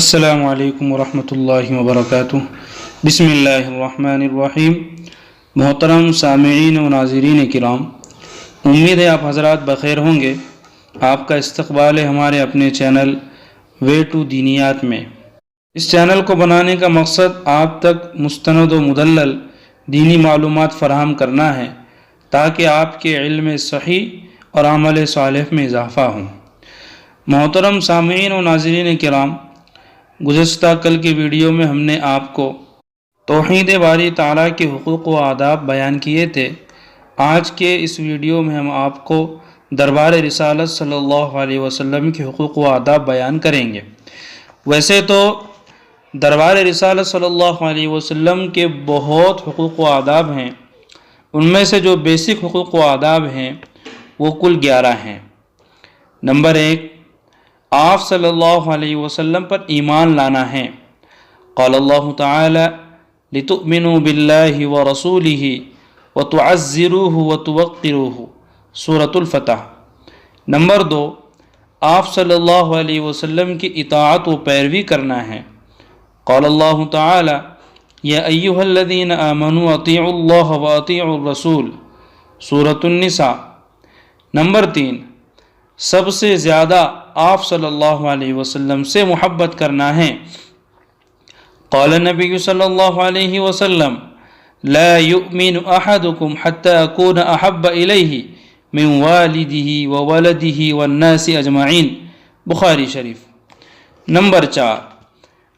السلام علیکم ورحمۃ اللہ وبرکاتہ۔ بسم اللہ الرحمن الرحیم۔ محترم سامعین و ناظرین کرام، امید ہے آپ حضرات بخیر ہوں گے۔ آپ کا استقبال ہے ہمارے اپنے چینل وے ٹو دینیات میں۔ اس چینل کو بنانے کا مقصد آپ تک مستند و مدلل دینی معلومات فراہم کرنا ہے تاکہ آپ کے علم صحیح اور عمل صالح میں اضافہ ہو۔ محترم سامعین و ناظرین کرام، گزشتہ کل کی ویڈیو میں ہم نے آپ کو توحید باری تعالیٰ کے حقوق و آداب بیان کیے تھے۔ آج کے اس ویڈیو میں ہم آپ کو دربار رسالت صلی اللہ علیہ وسلم کے حقوق و آداب بیان کریں گے۔ ویسے تو دربار رسالت صلی اللہ علیہ وسلم کے بہت حقوق و آداب ہیں، ان میں سے جو بیسک حقوق و آداب ہیں وہ کل 11 ہیں۔ نمبر 1، آپ صلی اللہ علیہ وسلم پر ایمان لانا ہے۔ قال اللہ تعالی لتؤمنوا باللہ ورسولہ وتعزروہ وتوقروہ، سورۃ الفتح۔ نمبر 2، آپ صلی اللہ علیہ وسلم کی اطاعت و پیروی کرنا ہے۔ قال اللہ تعالی یا ایہا الذین آمنوا اطیعوا اللہ واطیعوا الرسول، سورۃ النساء۔ نمبر 3، سب سے زیادہ آپ صلی اللہ علیہ وسلم سے محبت کرنا ہے۔ قال النبی صلی اللہ علیہ وسلم لا یؤمن احدکم حتی اکون احب الیہ من والدہ وولدہ والناس اجمعین، بخاری شریف۔ نمبر 4،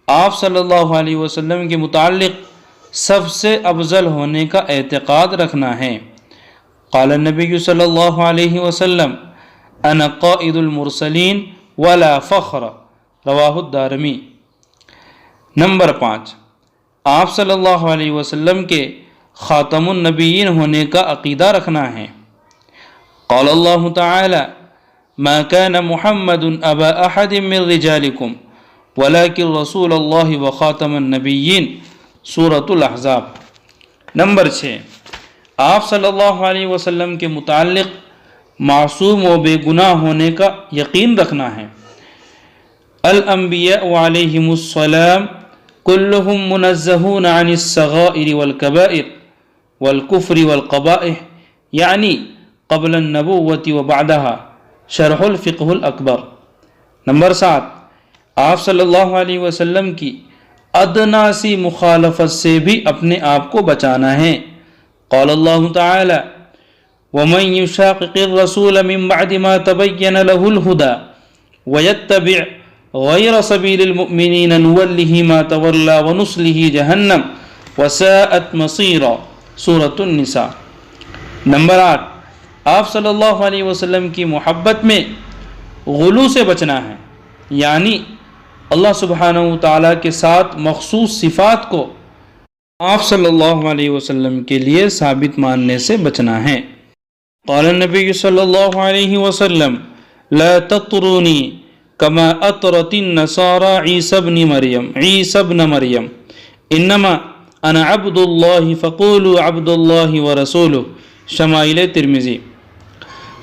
آپ صلی اللہ علیہ وسلم کے متعلق سب سے افضل ہونے کا اعتقاد رکھنا ہے۔ قال النبی صلی اللہ علیہ وسلم انا قائد المرسلین ولا فخر، رواہ الدارمی۔ نمبر 5، آپ صلی اللہ علیہ وسلم کے خاتم النبیین ہونے کا عقیدہ رکھنا ہے۔ قال اللہ تعالی ما كان محمد ابا احد من رجالکم ولكن رسول اللہ وخاتم النبیین، سورۃ الاحزاب۔ نمبر 6، آپ صلی اللہ علیہ وسلم کے متعلق معصوم و بے گناہ ہونے کا یقین رکھنا ہے۔ الانبیاء علیہم السلام کلہم منزہون عن الصغائر والکبائر والکفر والقبائح، یعنی قبل النبوۃ وبعدہا، شرح الفقہ الاکبر۔ نمبر 7، آپ صلی اللہ علیہ وسلم کی ادنا سی مخالفت سے بھی اپنے آپ کو بچانا ہے۔ قال اللہ تعالی ومن يشاقق الرسول من بعد ما تبين له الهدى ويتبع غير سبيل المؤمنين نوله ما تولى ونصله جهنم وساءت مصيرا، سورۃ النساء۔ نمبر 8، آپ صلی اللہ علیہ وسلم کی محبت میں غلو سے بچنا ہے، یعنی اللہ سبحانہ وتعالیٰ کے ساتھ مخصوص صفات کو آپ صلی اللہ علیہ وسلم کے لیے ثابت ماننے سے بچنا ہے۔ قال النبی صلی اللہ علیہ وسلم لا تطرونی کما اطرت النصارى عیسی ابن مریم انما انا عبد اللہ فقولوا عبد اللہ ورسولہ، شمائل ترمذی۔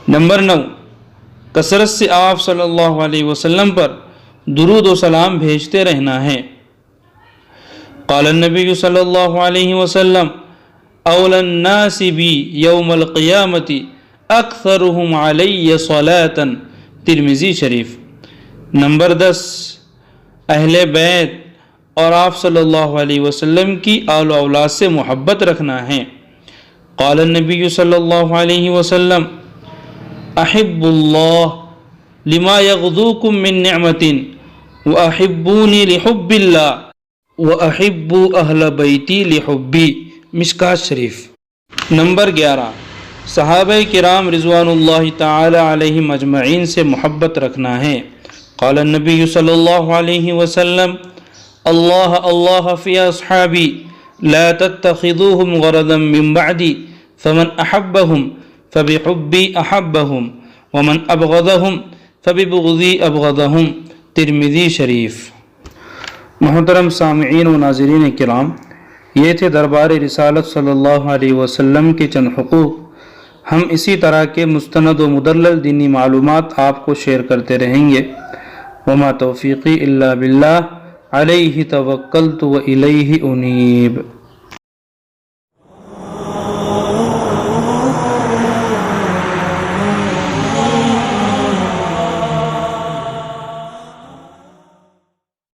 نمبر 9، کثرت سے آپ صلی اللہ علیہ وسلم پر درود و سلام بھیجتے رہنا ہے۔ قال النبی صلی اللہ علیہ وسلم اولی الناس بی یوم القیامت اکثرہم علی صلاۃ، ترمذی شریف۔ نمبر 10، اہل بیت اور آپ صلی اللہ علیہ وسلم کی آل و اولاد سے محبت رکھنا ہے۔ قال النبی صلی اللہ علیہ وسلم احب اللہ لما یغدوکم من نعمت واحبونی لحب اللہ واحبوا اہل بیتی لحبی، مشکوٰۃ شریف۔ نمبر 11، صحابہ کرام رضوان اللہ تعالی علیہم اجمعین سے محبت رکھنا ہے۔ قال النبی صلی اللہ علیہ وسلم اللہ اللہ فی اصحابی لا تتخذوہم غرضا من بعدی فمن احبہم فبحبی احبہم ومن ابغضہم فببغضی ابغضہم، ترمذی شریف۔ محترم سامعین و ناظرین کرام، یہ تھے دربار رسالت صلی اللہ علیہ وسلم کے چند حقوق۔ ہم اسی طرح کے مستند و مدلل دینی معلومات آپ کو شیئر کرتے رہیں گے۔ وما توفیقی الا باللہ، علیہ توکلت و الیہ انیب۔